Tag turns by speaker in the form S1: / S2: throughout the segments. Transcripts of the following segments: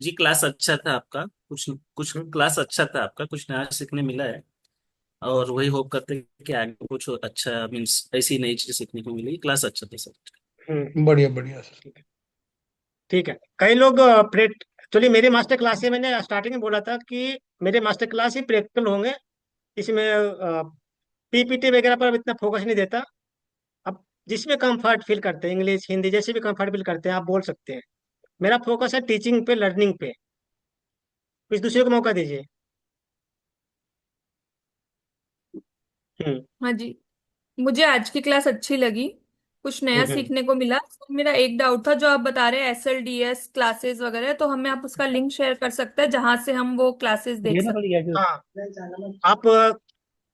S1: जी class अच्छा था आपका। कुछ कुछ क्लास अच्छा था आपका, कुछ नया सीखने मिला है। और वही होप करते हैं कि आगे कुछ अच्छा मीन्स ऐसी नई चीज सीखने को मिलेगी। क्लास अच्छा था सर।
S2: बढ़िया बढ़िया सर।
S1: ठीक है।
S2: ठीक है। कई लोग एक्चुअली मेरे मास्टर क्लास से मैंने स्टार्टिंग में बोला था कि मेरे मास्टर क्लास ही प्रैक्टिकल होंगे। इसमें पीपीटी वगैरह पर इतना फोकस नहीं देता। अब जिसमें कंफर्ट फील करते हैं, इंग्लिश हिंदी जैसे भी कंफर्ट फील करते हैं आप बोल सकते हैं। मेरा फोकस है टीचिंग पे, लर्निंग पे। इस दूसरे को मौका दीजिए। हम्म।
S3: हाँ जी, मुझे आज की क्लास अच्छी लगी। कुछ नया
S2: हम्म।
S3: सीखने को मिला। तो मेरा एक डाउट था, जो आप बता रहे हैं SLDS क्लासेस वगैरह, तो हमें आप उसका लिंक शेयर कर सकते हैं जहां से हम वो क्लासेस देख
S2: ये ना
S3: सकते
S2: बढ़िया जो हाँ। आप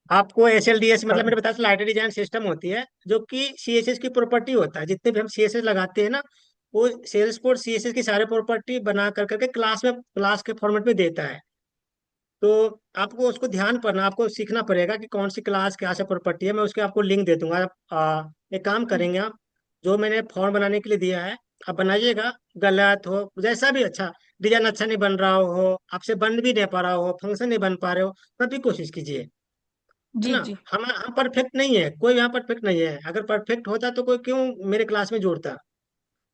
S2: आपको एसएलडीएस मतलब मेरे बताया लाइब्रेरी डिजाइन सिस्टम होती है जो कि सीएसएस की प्रॉपर्टी होता है। जितने भी हम सीएसएस लगाते हैं ना, वो सेल्सफोर्स सीएसएस की सारे प्रॉपर्टी बना कर करके क्लास के फॉर्मेट में देता है। तो आपको उसको ध्यान पड़ना, आपको सीखना पड़ेगा कि कौन सी क्लास क्या सा प्रॉपर्टी है। मैं उसके आपको लिंक दे दूंगा। एक काम
S3: हैं।
S2: करेंगे आप, जो मैंने फॉर्म बनाने के लिए दिया है आप बनाइएगा। गलत हो जैसा भी, अच्छा डिजाइन अच्छा नहीं बन रहा हो, आपसे बन भी नहीं पा रहा हो, फंक्शन नहीं बन पा रहे हो, तब भी कोशिश कीजिए। है
S3: जी
S2: ना।
S3: जी
S2: हम परफेक्ट नहीं है, कोई यहाँ परफेक्ट नहीं है। अगर परफेक्ट होता तो कोई क्यों मेरे क्लास में जोड़ता।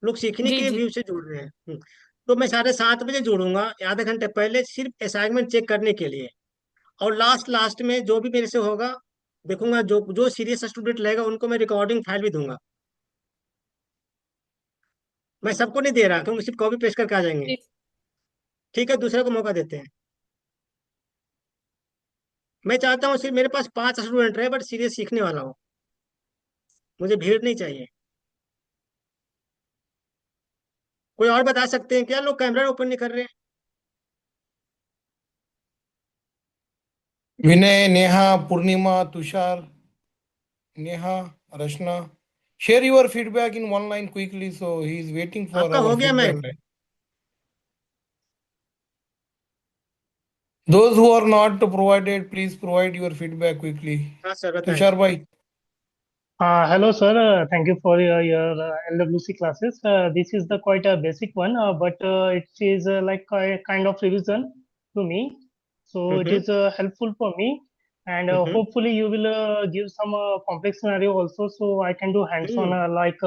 S2: लोग सीखने
S3: जी
S2: के
S3: जी
S2: व्यू से जुड़ रहे हैं। तो मैं 7:30 बजे जोड़ूंगा, आधे घंटे पहले, सिर्फ असाइनमेंट चेक करने के लिए। और लास्ट लास्ट में जो भी मेरे से होगा देखूंगा। जो जो सीरियस स्टूडेंट रहेगा उनको मैं रिकॉर्डिंग फाइल भी दूंगा। मैं सबको नहीं दे रहा क्योंकि सिर्फ कॉपी पेस्ट करके आ जाएंगे।
S3: जी।
S2: ठीक है, दूसरे को मौका देते हैं। मैं चाहता हूँ सिर्फ मेरे पास 5 स्टूडेंट रहे, बट सीरियस सीखने वाला हो। मुझे भीड़ नहीं चाहिए। कोई और बता सकते हैं क्या? लोग कैमरा ओपन नहीं कर रहे हैं।
S4: विनय, नेहा, पूर्णिमा, Tushar, Neha, Rashna. Share your feedback in one line quickly. So he is waiting for
S2: आपका
S4: our
S2: हो गया
S4: feedback.
S2: Ma'am?
S4: Right? Those who are not provided, please provide your feedback quickly.
S2: हाँ सर बताएं।
S4: Tushar bhai.
S5: Hello, sir. Thank you for your LWC classes. This is the quite a basic one, but it is like a kind of revision to me. So it
S2: hmm.
S5: is helpful for me, and
S2: hmm.
S5: hopefully you will give some complex scenario also, so I can do hands-on
S2: hmm.
S5: like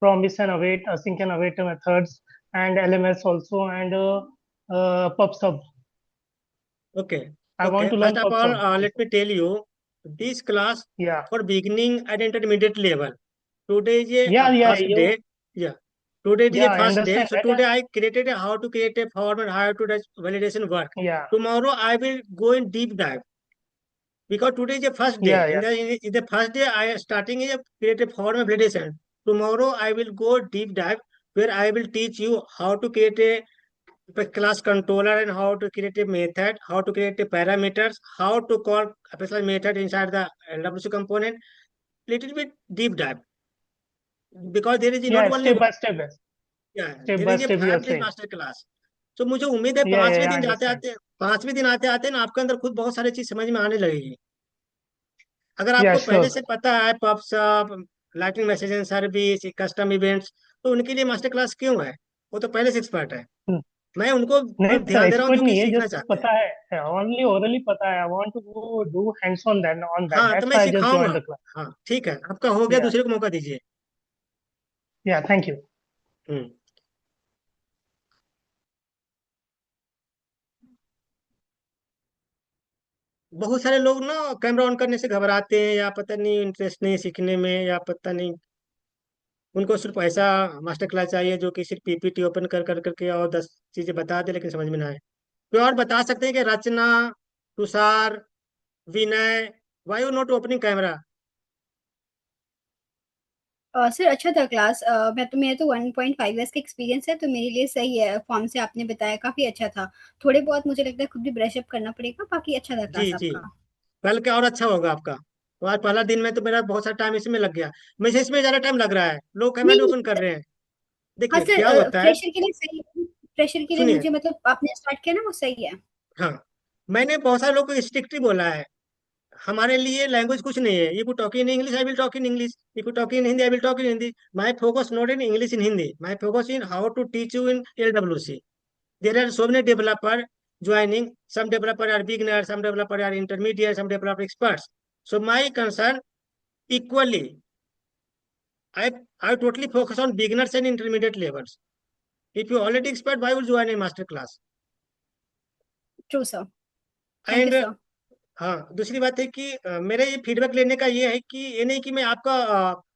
S5: promise and await, async and await methods, and LMS also, and PubSub.
S2: Okay.
S5: I
S2: okay,
S5: want to
S2: first
S5: learn
S2: of all
S5: PubSub
S2: let
S5: also.
S2: Me tell you this class
S5: Yeah,
S2: for beginning and intermediate level. Today is a
S5: yeah,
S2: first day.
S5: you,
S2: Yeah. Today is
S5: yeah,
S2: a
S5: I
S2: first day.
S5: understand
S2: So
S5: that.
S2: today I created a how to create a form and how to do validation work.
S5: Yeah,
S2: Tomorrow I will go in deep dive because today is the first day.
S5: yeah, yeah.
S2: In the first day I am starting is a create a form of validation. Tomorrow I will go deep dive where I will teach you how to create a class controller and how to create a method, how to create a parameters, how to call a special method inside the LWC component. Little bit deep dive because there is not
S5: Yeah,
S2: only
S5: step
S2: one.
S5: by step,
S2: Yeah,
S5: step
S2: there
S5: by
S2: is a
S5: step you are
S2: 5 day
S5: saying.
S2: master class. तो मुझे उम्मीद है
S5: Yeah, yeah,
S2: पांचवें
S5: yeah, I
S2: दिन जाते
S5: understand.
S2: आते, पांचवें दिन आते आते ना आपके अंदर खुद बहुत सारी चीज समझ में आने लगेगी। अगर
S5: Yeah,
S2: आपको पहले
S5: sure.
S2: से पता है पब सब, lighting messaging service, custom events, तो उनके लिए मास्टर क्लास क्यों है? वो तो पहले से एक्सपर्ट है।
S5: Hmm.
S2: मैं उनको
S5: नहीं सर,
S2: ध्यान दे रहा हूँ
S5: एक्सपर्ट
S2: जो कि
S5: नहीं है,
S2: सीखना
S5: जस्ट
S2: चाहते हैं।
S5: पता है, ओनली ओरली पता है। I want to go do hands on that,
S2: हाँ तो
S5: दैट्स
S2: मैं
S5: व्हाई आई जस्ट
S2: सिखाऊंगा।
S5: Joined the class.
S2: हाँ ठीक है, आपका हो गया,
S5: या
S2: दूसरे को मौका दीजिए।
S5: या थैंक यू।
S2: हम्म। बहुत सारे लोग ना कैमरा ऑन करने से घबराते हैं, या पता नहीं इंटरेस्ट नहीं सीखने में, या पता नहीं उनको सिर्फ ऐसा मास्टर क्लास चाहिए जो कि सिर्फ पीपीटी ओपन कर कर करके और 10 चीजें बता दे लेकिन समझ में ना आए। कोई और बता सकते हैं कि Rachna, Tushar, Vinay, why you not opening camera?
S6: Sir अच्छा था क्लास। मैं तो मेरा तो 1.5 ईयर्स का एक्सपीरियंस है, तो मेरे लिए सही है। फॉर्म से आपने बताया काफी अच्छा था। थोड़े बहुत मुझे लगता है खुद भी ब्रश अप करना पड़ेगा, बाकी अच्छा था
S2: जी
S6: क्लास
S2: जी,
S6: आपका।
S2: कल क्या और अच्छा होगा आपका। तो आज पहला दिन में तो मेरा बहुत सारा टाइम इसमें लग गया। मुझे इसमें ज्यादा टाइम लग रहा है, लोग कैमरा
S6: नहीं
S2: नहीं
S6: नहीं
S2: ओपन कर
S6: सर।
S2: रहे हैं।
S6: हाँ
S2: देखिए क्या
S6: सर,
S2: होता है।
S6: फ्रेशर के लिए सही है। फ्रेशर के लिए
S2: सुनिए,
S6: मुझे मतलब आपने स्टार्ट किया ना, वो सही है।
S2: हाँ, मैंने बहुत सारे लोगों को स्ट्रिक्टली बोला है हमारे लिए लैंग्वेज कुछ नहीं है। You talk in English, I will talk in English. You talk in Hindi, I will talk in Hindi. My focus not in English in Hindi, my focus in how to teach you in LWC। there are so many developer joining. Some developer are beginner, some developer are intermediate, some developer experts. So my concern equally, I I totally focus on beginners and intermediate levels. If you already expert, why would you join a master class?
S6: True, sir. Thank you,
S2: and
S6: sir.
S2: हाँ, दूसरी बात है कि मेरा ये feedback लेने का ये है कि ये नहीं कि मैं आपका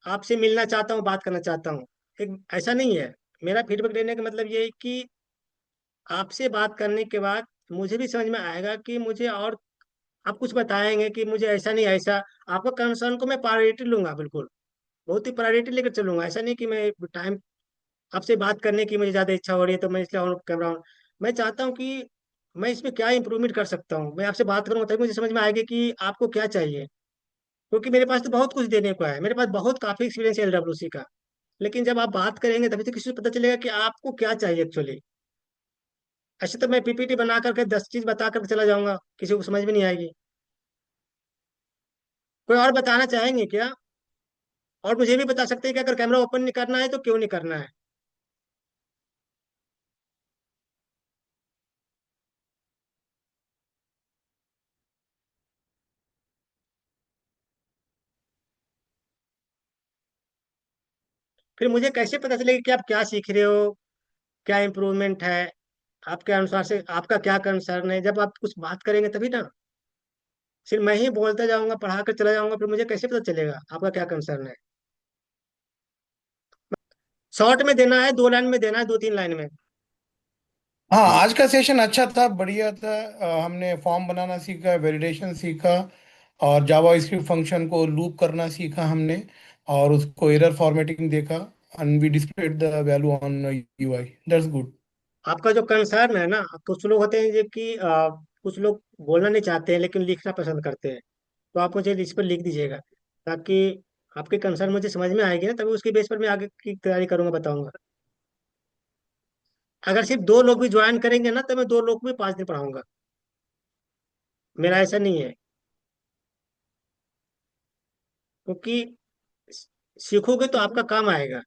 S2: आपसे मिलना चाहता हूँ, बात करना चाहता हूँ, एक ऐसा नहीं है। मेरा फीडबैक लेने का मतलब ये है कि आपसे बात करने के बाद मुझे भी समझ में आएगा कि मुझे और आप कुछ बताएंगे कि मुझे ऐसा नहीं ऐसा। आपका कंसर्न को मैं प्रायोरिटी लूंगा, बिल्कुल बहुत ही प्रायोरिटी लेकर चलूंगा। ऐसा नहीं कि मैं टाइम आपसे बात करने की मुझे ज़्यादा इच्छा हो रही है तो मैं इसलिए ऑन कर रहा हूँ। मैं चाहता हूँ कि मैं इसमें क्या इंप्रूवमेंट कर सकता हूँ। मैं आपसे बात करूँगा तभी मुझे समझ में आएगी कि आपको क्या चाहिए, क्योंकि मेरे पास तो बहुत कुछ देने को है, मेरे पास बहुत काफ़ी एक्सपीरियंस है LWC का। लेकिन जब आप बात करेंगे तभी तो किसी को पता चलेगा कि आपको क्या चाहिए एक्चुअली। ऐसे तो मैं PPT बना करके 10 चीज़ बता करके चला जाऊंगा, किसी को समझ में नहीं आएगी। कोई और बताना चाहेंगे क्या? और मुझे भी बता सकते हैं कि अगर कैमरा ओपन नहीं करना है तो क्यों नहीं करना है। फिर मुझे कैसे पता चलेगा कि आप क्या सीख रहे हो, क्या इम्प्रूवमेंट है आपके अनुसार से, आपका क्या कंसर्न है। जब आप कुछ बात करेंगे तभी ना। सिर्फ मैं ही बोलता जाऊंगा, पढ़ा कर चला जाऊंगा, फिर मुझे कैसे पता चलेगा आपका क्या कंसर्न है। शॉर्ट में देना है, 2 लाइन में देना है, 2-3 लाइन में।
S4: हाँ, आज का सेशन अच्छा था, बढ़िया था। हमने फॉर्म बनाना सीखा, वैलिडेशन सीखा, और जावा स्क्रिप्ट फंक्शन को लूप करना सीखा हमने, और उसको एरर फॉर्मेटिंग देखा, and we displayed the value on UI. That's good.
S2: आपका जो कंसर्न है ना, कुछ लोग होते हैं जो कि कुछ लोग बोलना नहीं चाहते हैं लेकिन लिखना पसंद करते हैं। तो आप मुझे इस पर लिख दीजिएगा, ताकि आपके कंसर्न मुझे समझ में आएगी ना, तभी उसके बेस पर मैं आगे की तैयारी करूंगा, बताऊंगा। अगर सिर्फ 2 लोग भी ज्वाइन करेंगे ना तो मैं 2 लोग को भी 5 दिन पढ़ाऊंगा। मेरा ऐसा नहीं है, क्योंकि सीखोगे तो आपका काम आएगा।